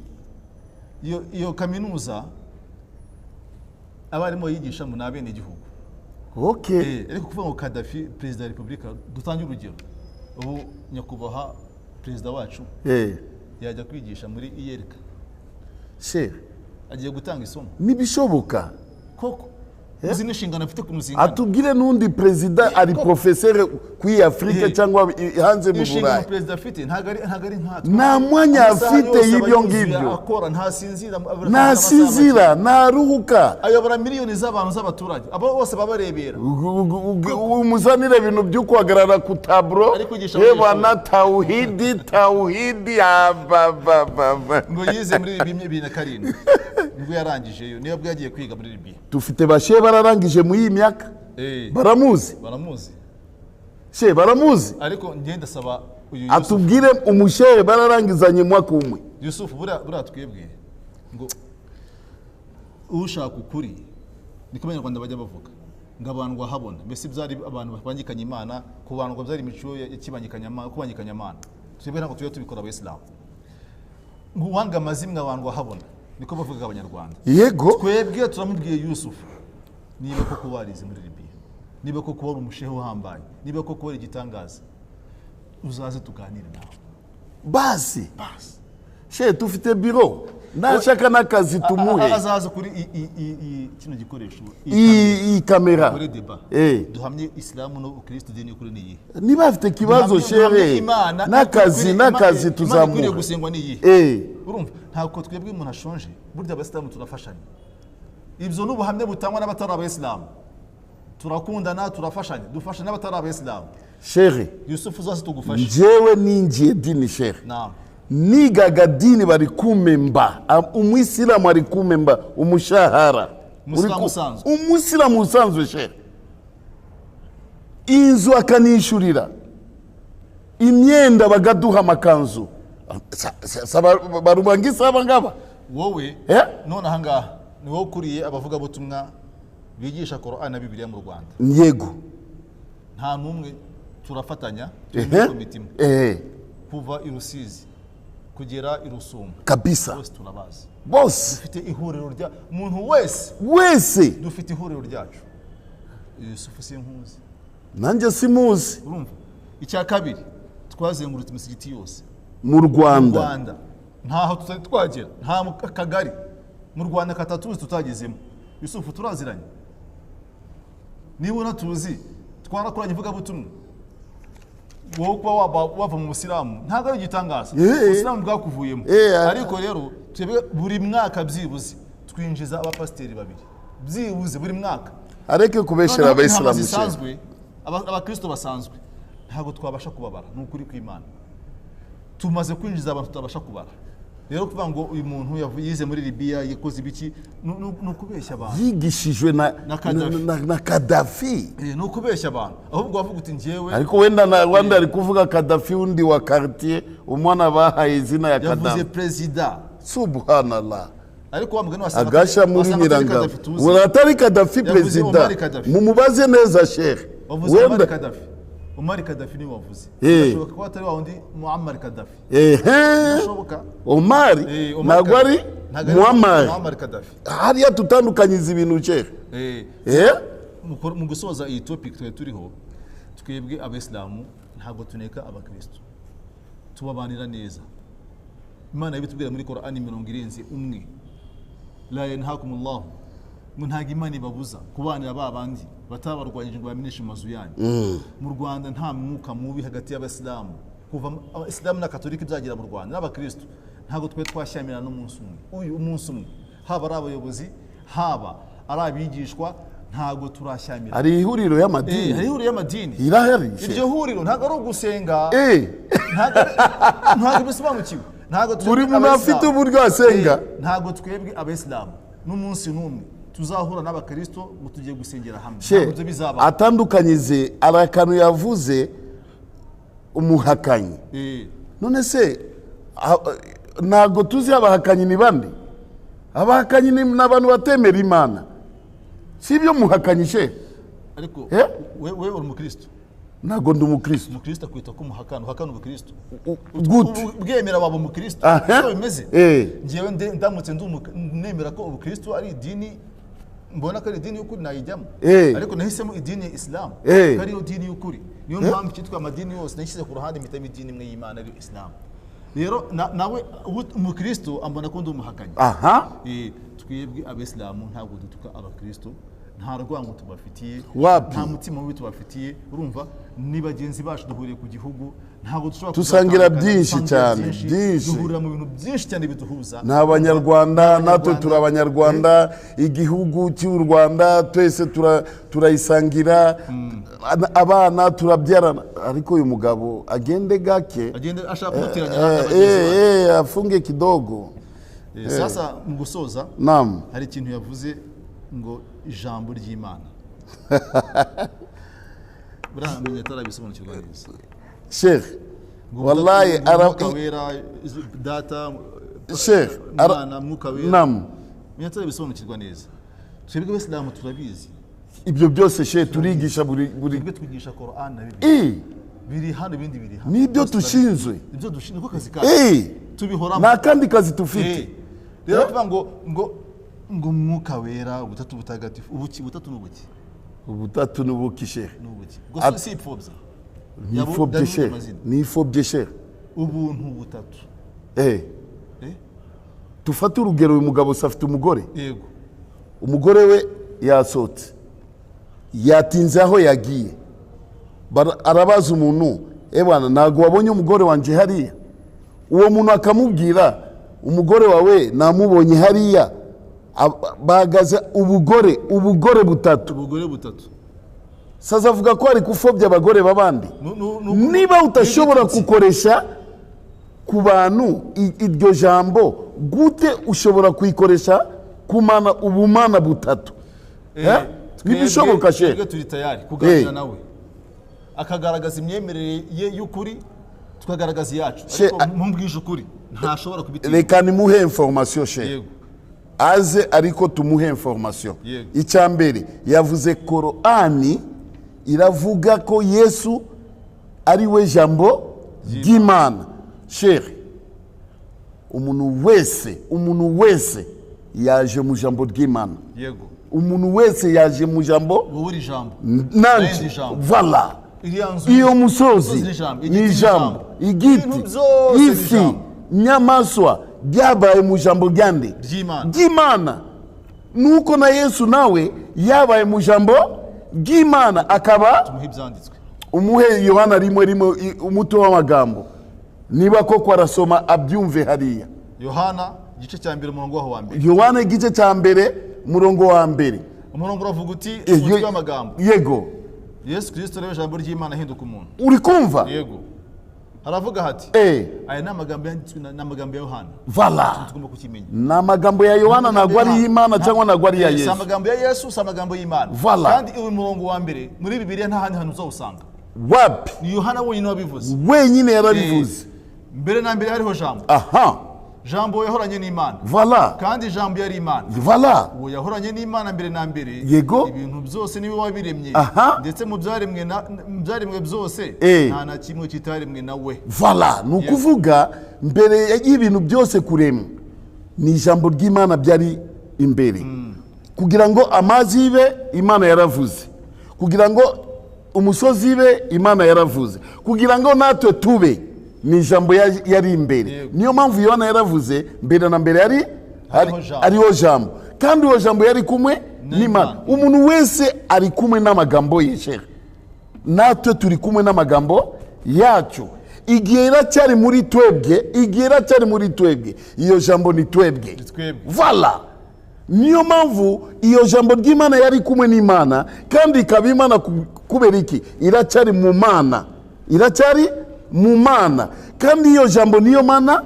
iyo kaminuza abarimo yigisha mu nabene igihugu ariko kuvuga ngo Gaddafi president wa Republika dutange urugero ubu nyakubaha president wacu yajya kwigisha muri IERK agiye gutanga isomo
nibishoboka
koko uzi n'inshingano afite ku muzingano
atubwire n'undi president ari professeur kuri Afrika cyangwa hanze mu Burayi
president afite ntago ari nkatwe
nta mwanya afite y'ibyo ngibyo
akora ntasinzira
ntaruhuka
ayobora miliyoni z'abantu z'abaturage abo bose babarebera
umuzanire ibintu byo kwagarara ku taburo bana tauhidi
ngo yize muri Libya 2007 nibwo yarangijeyo niyo bwo yagiye kwiga muri Libya
dufite bashe bararangije muri iyi myaka baramuzi baramuzi
ariko ngenda saba uyu
atubwire umushehe bararangizanye mwaka umwe
Yusufu bura twebwe ngo ushaka ukuri niko abanyarwanda bajya bavuga ngo abantu bahabona mbese byari abantu bapangikanye Imana ku bantu byari imico kubangikanya Imana twebwe ntabwo tuyo tubikora abayisilamu ngo wanga amazimwe abantu bahabona niko bavuga abanyarwanda
yego
twebwe turamubwiye Yusufu niba koko warize muri Libya niba koko wari umushehe uhambaye niba koko wari igitangaza uzaze tuganire nawe
basi shehe tufite biro nashaka n'akazi tumuhe
azaza kuri kino gikoresho
iyi kamera
kuri deba duhamye Islamu no Kristo dini kuri niyi
niba afite kibazo shehe n'akazi tuzamuha
gusengwa niyi urumva ntabwo twebwe umuntu ashonje burya abasilamu turafashanya ibyo n'ubuhamya butangwa n'abatari abayisilamu. Turakundana, turafashanya, dufasha n'abatari abayisilamu.
Sheikh,
Yusufu zose tugufasha.
njyewe ninjiye dini Sheikh.
Naam.
Nigaga dini bari kumemba, umuyisilamu ari kumemba umushahara.
Umusilamu usanzwe.
Umusilamu usanzwe Sheikh. Inzu akanishurira, imyenda bagaduha amakanzu. Barubangisa abangaba.
Wowe none ahangaha ni wowe ukuriye abavuga butumwa bigisha Qur'an na Bibiliya mu Rwanda.
Yego.
Nta numwe turafatanya mu komite imwe. Kuva i Rusizi kugera i Rusumo.
Kabisa.
Bose turabazi.
Bose.
Dufite ihuriro rya umuntu wese.
Wese.
Dufite ihuriro ryacu. Yusufu sinkuzi.
Nanjye simuzi.
Urumva? Icya kabiri twazengurutse imisigiti yose.
Mu Rwanda.
Ntaho tutari twagera, nta kagari mu Rwanda katatuzi tutagezemo. Yusufu turaziranye. Niba unatuzi twarakoranye ivuga butumwa. Wowe kuba wava mu Busilamu ntabwo ari igitangaza. Ubusilamu bwakuvuyemo. Ariko rero twebwe buri mwaka byibuze twinjiza abapasiteri babiri. Byibuze buri mwaka.
Areke kubeshera abayisilamu
bisanzwe abakristo basanzwe ntabwo twabasha kubabara n'ukuri kw'Imana. Tumaze kwinjiza abantu tutabasha kubara. Rero kuvuga ngo uyu muntu yize muri Libya yakoze ibiki no kubeshya abantu.
Yigishijwe na Gaddafi.
No kubeshya abantu. Ahubwo bavuga uti njyewe.
Ariko wenda na Rwanda ari kuvuga Gaddafi undi wa quartier umwana bahaye izina ya Gaddafi.
Yavuze president.
Subhanallah.
Ariko wamugani wasanga
agasha muri Nyiranga. Uratari Gaddafi president. Mumubaze neza Sheikh.
Wenda Gaddafi. Omar Gaddafi ni wavuze. Nashoboka ko atari waundi Muammar Gaddafi. Nashoboka.
Omar nagwari
Muammar Gaddafi.
Hariya tutandukanyiza ibintu Sheikh.
Mu gusoza iyi topic turiho twebwe abayisilamu ntabwo tuneka abakristo. Tubabanira neza. Imana yabitubwira muri Qur'an 71. La yanhakumullahu ntago Imana ibabuza kubanira babandi batabarwanyije ngo bamenyeshe mazu yanyu. Mu Rwanda nta mwuka mubi hagati y'abasilamu. Kuva abasilamu na katolika byagira mu Rwanda n'abakristo ntago twe twashyamirana n'umunsi umwe. Uyu umunsi umwe haba ari abayobozi haba ari abigishwa ntago turashyamirana.
Ari ihuriro y'amadini.
Ari ihuriro y'amadini.
Irahari.
Iryo huriro ntago ari ugusenga. Ntago bisobanukiwe.
Buri muntu afite uburyo asenga.
Ntago twebwe abayisilamu n'umunsi n'umwe tuzahura n'abakristo ngo tugiye gusengera hamwe.
Ntabwo bizaba. Atandukanyize arakanu yavuze umuhakanyi. None se ntago tuzi abahakanyi ni bande? Abahakanyi ni n'abantu batemera Imana. Sibyo muhakanyi she?
Ariko wewe uri umukristo.
Ntago ndi umukristo.
Umukristo kwita ko uhakana ubukristo.
Gute?
Bwemera baba umukristo. Uko bimeze. Ngiyewe ndamutse nemera ko ubukristo ari idini mbona ko ari idini y'ukuri nayijyamo. Ariko nahisemo idini ya Islam. Kari yo dini y'ukuri. Niyo mpamvu cyitwa amadini yose nashyize ku ruhande mitamo idini imwe y'Imana ari Islam. Rero nawe umukristo ambona ko ndi umuhakanyi. Twebwe abayisilamu ntabwo dutuka abakristo. Nta rwango tubafitiye, nta mutima mubi tubafitiye. Urumva ni bagenzi bacu duhuriye ku gihugu ntabwo dushobora
tusangira byinshi cyane byinshi
duhurira mu bintu byinshi cyane biduhuza.
N'abanyarwanda natwe turabanyarwanda igihugu cy'u Rwanda twese turayisangira abana turabyarana. Ariko uyu mugabo agende gake
ashaka kumutiranya
afunge kidogo.
Sasa mu gusoza hari ikintu yavuze ngo ijambo ry'Imana. Buramenye tarabisobanukirwa neza.
Sheikh wallahi
kawera data
Sheikh
Imana mukawera.
Naam.
Menya tarabisobanukirwa neza. Twebwe Abasilamu turabizi.
Ibyo byose Sheikh turigisha buri
twigisha Qur'an na Bibiliya. Biri hano ibindi biri hano.
Nibyo tushinzwe.
Ibyo dushinzwe ko kazi kacu. Tubihoramo.
Na kandi kazi tufite.
Rero tuvuga ngo mwuka wera ubutatu butagatifu ubuki butatu n'ubuki.
Ubutatu n'ubuki Sheikh.
N'ubuki. Gusa si ipfobya.
Nifobye Sheikh. Nifobye Sheikh.
Ubuntu butatu.
Tufate urugero uyu mugabo afite umugore.
Yego.
Umugore we yasotse. Yatinze aho yagiye. Arabaza umuntu, bwana ntago wabonye umugore wanje hariya. Uwo muntu akamubwira umugore wawe namubonye hariya bahagaze ubugore butatu.
ubugore butatu.
Sasa avuga ko ari gupfobya abagore b'abandi. Niba utashobora gukoresha ku bantu iryo jambo, gute ushobora kuyikoresha kumana ubumana butatu? Nibishoboka she.
Twebwe turi tayari kuganira nawe akagaragaza imyemerere ye y'ukuri, tukagaragaza iyacu, ariko mumbwije ukuri ntashobora kubitinya.
Reka nimuhe information she.
Yego.
Aze ariko tumuhe information.
Yego.
Icyambere yavuze Korani iravuga ko Yesu ari we jambo ry'Imana. Chéri, umuntu wese yaje mu jambo ry'Imana.
Yego.
Umuntu wese yaje mu jambo.
Wowe jambo.
Nanjye. Voilà. Iyo musozi ni jambo. Igiti, ifi, nyamaswa byabaye mu jambo ryande ry'Imana. Nuko na Yesu nawe yabaye mu jambo ry'Imana, akaba umuhe Yohana rimwe umuto w'amagambo. Niba koko arasoma abyumve hariya.
Yohana igice cya mbere umurongo wa mbere.
Yohana igice cya mbere umurongo wa mbere.
Umurongo uravuga uti umutwe w'amagambo.
Yego.
Yesu Kristo rero jambo ry'Imana ahinduka umuntu.
Uri kumva?
Yego. Haravuga hati aya ni amagambo yanditswe n'amagambo ya Yohana.
Voilà.
Tugomba kukimenya.
N'amagambo ya Yohana nagwa ari y'Imana cyangwa nagwa ari ya Yesu.
Amagambo ya Yesu, amagambo y'Imana.
Voilà.
Kandi uyu murongo wa mbere muri Bibiliya nta handi hantu uzawusanga.
Wapi?
Ni Yohana wenyine wabivuze.
Wenyine yarabivuze.
Mbere na mbere hariho jambo.
Aha.
Jambo yahoranye n'Imana.
Voilà.
Kandi jambo yari Imana.
Voilà.
Uwo yahoranye n'Imana mbere na mbere.
Yego.
Ibintu byose niwe wabiremye. Ndetse mu byaremwe byose nta na kimwe kitaremwe nawe.
Voilà. Nukuvuga mbere y'ibintu byose kuremwa ni ijambo ry'Imana byari imbere. Kugira ngo amazi ibe, Imana yaravuze. Kugira ngo umusozi ibe, Imana yaravuze. Kugira ngo natwe tube, ni jambo yari imbere. Niyo mpamvu Yohana yaravuze mbere na mbere ariho jambo. Kandi uwo jambo yari kumwe n'Imana. Umuntu wese ari kumwe n'amagambo ye. Natwe turi kumwe n'amagambo yacu. Igihe iracyari muri twebwe, iyo jambo ni twebwe. Voilà. Niyo mpamvu iyo jambo ry'Imana yari kumwe n'Imana, kandi ikaba Imana kubera iki? Iracyari mu Mana. Kandi iyo jambo niyo Mana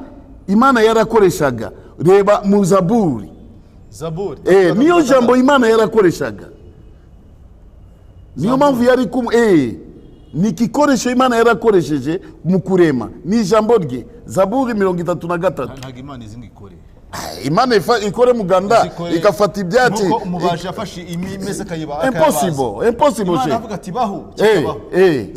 Imana yarakoreshaga. Reba mu Zaburi. Niyo jambo Imana yarakoreshaga. Niyo mpamvu yari kumwe. Ni kikoresho Imana yarakoresheje mu kurema. Ni jambo rye. Zaburi 33.
Ntago Imana izinga ikore.
Imana ikore muganda ikafata ibyatsi.
Nuko umubaji yafashe imimeze kayiba.
Impossible.
Imana avuga ati baho.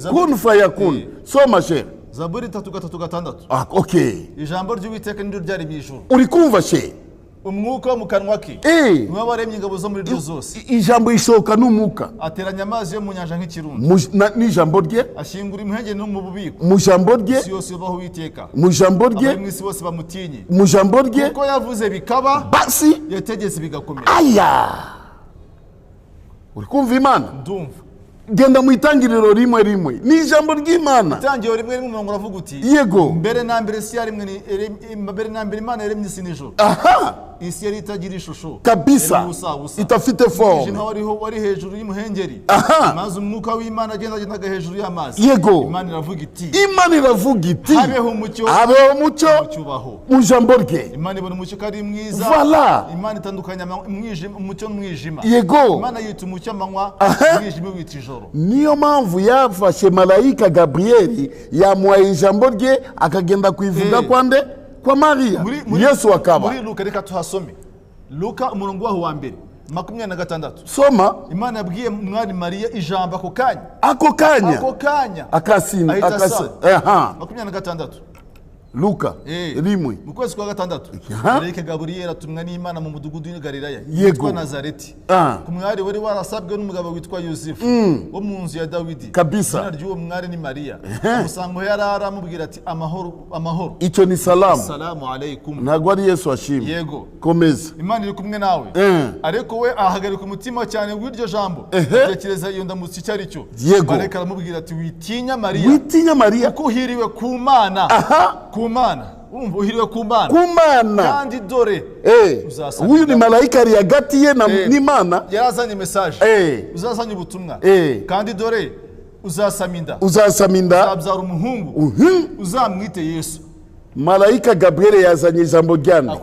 Kun fayakun. Soma she.
Zaburi 3:6.
Okay.
Ijambo ry'Uwiteka niryo ryari mu ijuru.
Uri kumva she?
Umwuka wo mu kanwa ke niwe waremye ingabo zo muri ryo zose.
Ijambo ishoka n'umwuka.
Ateranya amazi yo mu nyanja nk'ikirundo.
N'ijambo rye.
Ashingura imhenge no mu bubiko.
Mu jambo rye.
Isi yose yubaha Uwiteka.
Mu jambo rye.
Abari mu isi bose bamutinye.
Mu jambo rye.
Kuko yavuze bikaba.
Basi
yategetse bigakomera.
Aya. Uri kumva Imana?
Ndumva.
Genda mu itangiriro rimwe. Ni ijambo ry'Imana.
Itangiriro rimwe umuntu uravuga uti.
Yego.
Mbere na mbere si yarimwe mbere na mbere Imana yaremye isi n'ijuru. Isi yari itagira ishusho.
Kabisa. Itafite forme.
Ijina wari hejuru y'umuhengeri. Maze umwuka w'Imana agendaga hejuru y'amazi.
Yego.
Imana iravuga iti. Habeho umucyo.
Umucyo. Mu jambo rye.
Imana ibona umucyo kari mwiza.
Voilà.
Imana itandukanya umucyo n'umwijima.
Yego.
Imana yita umucyo amanywa, umwijima wita ijoro.
Niyo mpamvu yafashe malayika Gabrieli yamuhaye ijambo rye akagenda kwivuga kwande kwa Maria. Yesu akaba.
Muri Luka reka tuhasome. Luka umurongo waho wa mbere 26.
Soma.
Imana yabwiye umwari Maria ijambo ako kanya.
Akasina.
26.
Luka rimwe.
Mu kwezi kwa gatandatu marayika Gaburiyeli atumwa n'Imana mu mudugudu w'i Galilaya
witwa
Nazareti ku mwari wari warasabwe n'umugabo witwa Yosefu wo mu nzu ya Dawidi. Izina ry'uwo mwari ni Mariya. Amusangaho yari aramubwira ati amahoro.
Icyo ni salamu.
Salamu alaykum.
Ntabwo ari Yesu ashimwe.
Yego.
Komeza.
Imana iri kumwe nawe. Ariko we ahagarika umutima cyane w'iryo jambo. Atekereza iyo ndamutse icyo ari cyo. Marayika aramubwira ati witinya Mariya.
Kuko
uhiriwe ku Mana. Ku Mana urumva uhiriwe ku Mana
ku Mana.
kandi dore uzasamira.
Huyu ni malaika ari hagati ye n'Imana.
Yarazanye message uzazanye ubutumwa kandi dore uzasama inda uzabyara umuhungu uzamwite Yesu.
Malaika Gabriel yazanye ijambo ryande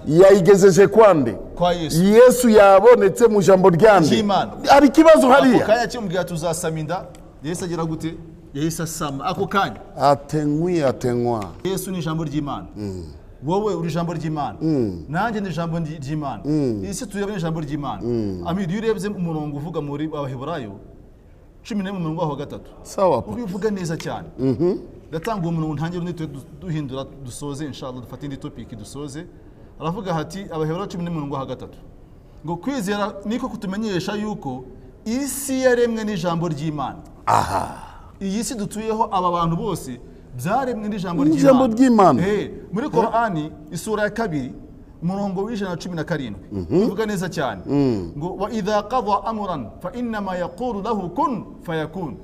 yayigejeje kwande
kwa Yesu.
Yesu yabonetse mu jambo ryande ari kibazo hariya
ako kanya cyumubwira tuzasama inda Yesu agira gute Yesu asama ako kanya
atenywa.
Yesu ni ijambo ry'Imana wowe uri ijambo ry'Imana nanjye ni ijambo ry'Imana isi tureba ni ijambo ry'Imana amiri urebye umurongo uvuga muri Abaheburayo 11:3
sawa
ubivuga neza cyane gatanga umuntu ntangire nitwe duhindura dusoze inshallah dufate indi topic dusoze aravuga hati Abaheburayo 11:3 ngo kwizera niko kutumenyesha yuko isi yaremwe n'ijambo ry'Imana. Iyi si dutuyeho aba bantu bose byaremwe n'ijambo
ry'Imana.
Muri Qur'ani isura ya 2 umurongo w'117 uvuga neza cyane ngo wa idha qadha amran fa inna ma yaqulu lahu kun fayakun.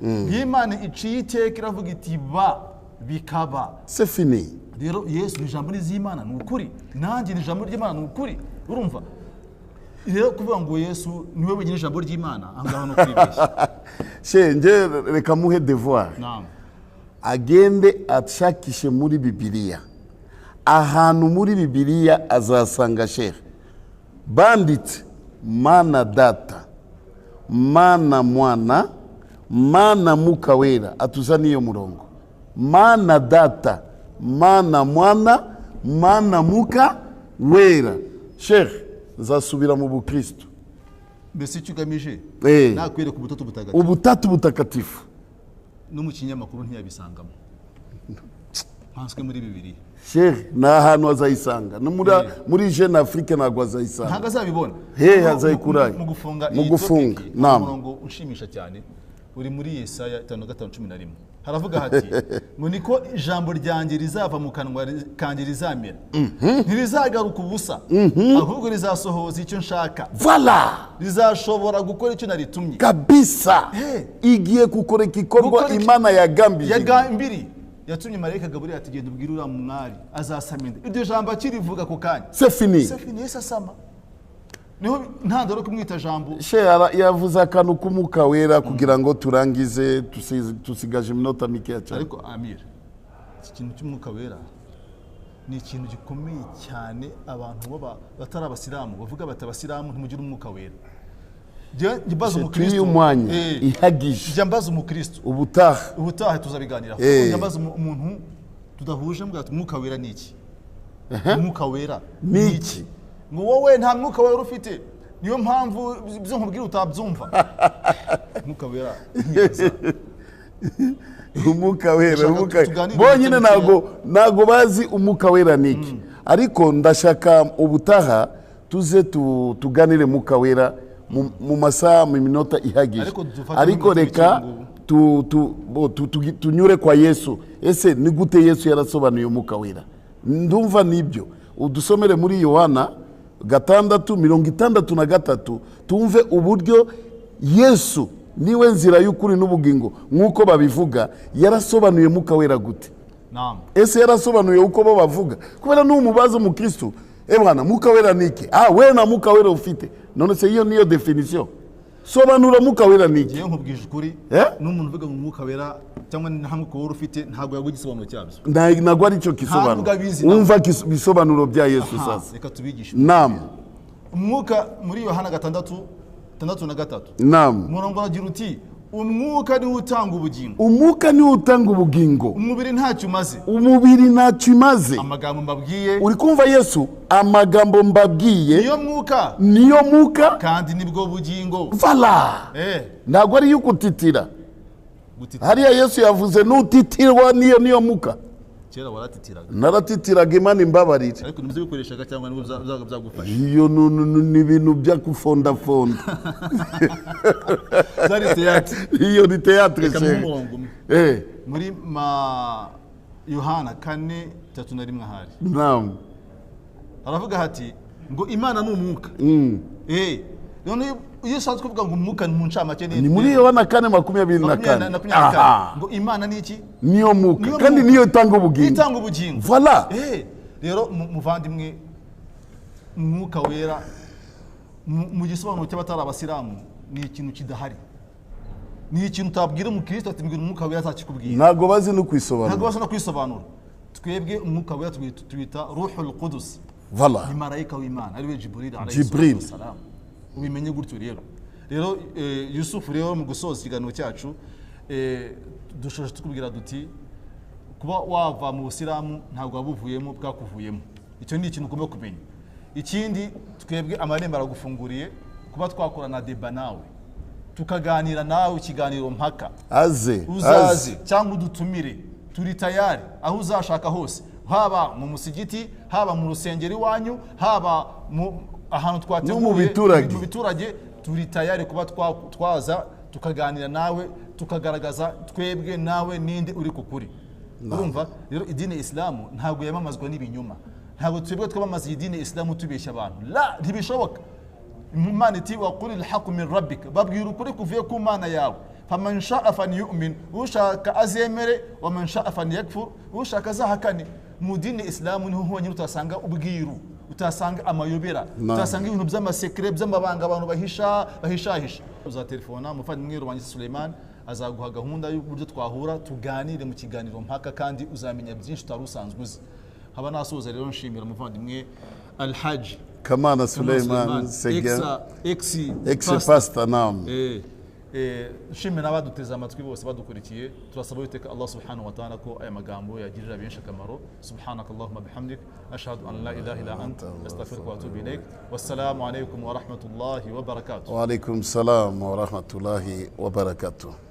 Imana iciye iteka iravuga iti ba bikaba.
C'est fini.
Rero Yesu ni ijambo ry'Imana ni ukuri nanjye ni ijambo ry'Imana ni ukuri urumva. Rero kuvuga ngo Yesu niwe wenyine ijambo ry'Imana angaho no kwibeshya.
Nje reka muhe devoir.
Naam.
Agende atshakishe muri Bibiliya. Ahantu muri Bibiliya azasanga shehe banditse Mana Data, Mana Mwana, Mana Muka Wera. Atuzaniye murongo Mana Data, Mana Mwana, Mana Muka Wera. Shehe zasubira mu Bukristo.
Mbese cyugamije nakwere ku
butatu butakatifu
no mu kinyamakuru ntiyabisangamo hanswe muri Bibiliya.
Shehe na ahantu azayisanga no muri Jeune Afrique nagwa azayisanga
ntago azabibona
azayikuraye
mu gufunga umurongo ushimisha cyane uri muri Yesaya 5:11 haravuga hati ngo niko ijambo ryanjye rizava mu kanwa kanjye rizamera ntirizagaruka ubusa ahubwo rizasohoza icyo nshaka.
Voilà,
rizashobora gukora icyo naritumye
kabisa. Igiye gukora igikorwa Imana yagambiriye yatumye marayika Gabriel ati genda ubwire uriya mwari azasama inda. Iryo jambo akirivuga ako kanya c'est fini.
Yesu asama niho ntandaro kumwita jambo.
Yavuze akantu k'Umwuka Wera kugira ngo turangize tusigaje iminota mike cyane.
Ariko Amir ikintu cy'Umwuka Wera ni ikintu gikomeye cyane. Abantu batari abasilamu bavuga bati abasilamu ntimugira Umwuka Wera. Jyambaza umukristo
umwanya ihagije.
Jyambaza umukristo ubutaha tuzabiganiraho. Jyambaza umuntu tudahuje mbwa Umwuka Wera ni iki? Umwuka Wera ni iki? Ngo wowe nta Mwuka Wera ufite niyo mpamvu byo nkubwira utabyumva. Umwuka Wera
Umwuka Wera bonyine nago bazi Umwuka Wera niki. Ariko ndashaka ubutaha tuze tuganire Umwuka Wera mu masaha mu minota ihagije. Ariko reka tunyure kwa Yesu. Ese ni gute Yesu yarasobanuye Umwuka Wera? Ndumva nibyo udusomere muri Yohana 6:63 tumve uburyo Yesu niwe nzira y'ukuri n'ubugingo nkuko babivuga. Yarasobanuye Umwuka Wera gute?
Naam.
Ese yarasobanuye uko bo bavuga kubera n'umubazo mu Kristo bwana Umwuka Wera niki? We na Umwuka Wera ufite none se iyo niyo definition. Sobanura Umwuka Wera niki?
Iyo nkubwije ukuri n'umuntu uvuga ngo Umwuka Wera cyangwa nta Mwuka Wera ufite ntago yagugisobanuro cyabyo.
Ntago ari cyo kisobanuro. Umva bisobanuro bya Yesu sasa.
Reka tubigishe.
Naam.
Umwuka muri Yohana 6:3
naam
murongo agira uti umwuka ni utanga ubugingo.
Umwuka ni utanga ubugingo.
Umubiri ntacyo umaze.
Umubiri ntacyo umaze.
Amagambo mbabwiye
uri kumva Yesu amagambo mbabwiye niyo mwuka
kandi nibwo bugingo.
Voilà. Ntago ari yukutitira. Hariya Yesu yavuze nutitirwa niyo mwuka.
Kera waratitiraga.
Naratitiraga Imana imbabarire.
Ariko nimuze bikoreshaga cyangwa nibo byagufasha.
Iyo ni ibintu bya kufonda.
Zari théâtre.
Iyo ni théâtre
se. Muri Yohana 4:3 hari.
Naam.
Aravuga hati ngo Imana ni umwuka. None Yesu atkuvuga ngo umwuka mu ncamake
ni muri Yohana 4:24.
Ngo Imana ni iki?
Niyo mwuka kandi niyo itanga ubugingo.
Itanga ubugingo.
Voilà.
rero muvandimwe umwuka wera mu gisobanuro cy'abatari abasilamu ni ikintu kidahari, ni ikintu utabwira umukristo ati mbwira umwuka wera azakikubwira,
ntabwo bazi no kwisobanura,
ntabwo bazi no kwisobanura. Twebwe umwuka wera tuwita ruhul qudus,
voilà,
ni marayika w'Imana ariwe Jibril
Jibril.
salam. Ubimenye gutyo rero Yusufu rero mu gusoza ikiganiro cyacu dushoje tukubwira duti kuba wava mu busilamu ntabwo wabuvuyemo bwakuvuyemo, icyo ni ikintu ugomba kumenya. Ikindi twebwe amarembo aragufunguriye kuba twakorana deba nawe tukaganira nawe ikiganiro mpaka, uzaze cyangwa udutumire, turi tayari aho uzashaka hose, haba mu musigiti, haba mu rusengero iwanyu, haba ahantu twateguye mu biturage, turi tayari kuba twaza tukaganira nawe, tukagaragaza twebwe nawe ninde uri kukuri. Urumva rero idini Islamu ntabwo yamamazwa n'ibinyoma, ntabwo twebwe twamamaza idini Islamu tubeshya abantu, la, ntibishoboka. Imana iti wa qulil haqqu min rabbika, babwira ukuri kuvuye ku Mana yawe, faman sha'a falyu'min, ushaka azemere, wa man sha'a falyakfur, ushaka azahakane. Mu dini Islamu niho honyine utasanga ubwiru, utasanga amayobera, utasanga ibintu by'amasekre by'amabanga abantu bahishahisha. Uzatelefona muvandimwe Rubangisa Suleiman azaguha gahunda y'uburyo twahura tuganire mu kiganiro mpaka, kandi uzamenya byinshi utari usanzwe uzi. Haba nasoza rero nshimira muvandimwe Alhaji
Kamana Suleiman Sega ex pastor nam
nshimira n'abaduteze amatwi bose badukurikiye. Turasaba Uwiteka Allah subhanahu wa ta'ala ko aya magambo yagirira benshi akamaro. Subhanakallahumma bihamdik ashhadu an la ilaha illa anta astaghfiruka wa atubu ilaik. Wassalamu alaykum wa rahmatullahi wa barakatuh.
Wa alaykum salam wa rahmatullahi wa barakatuh.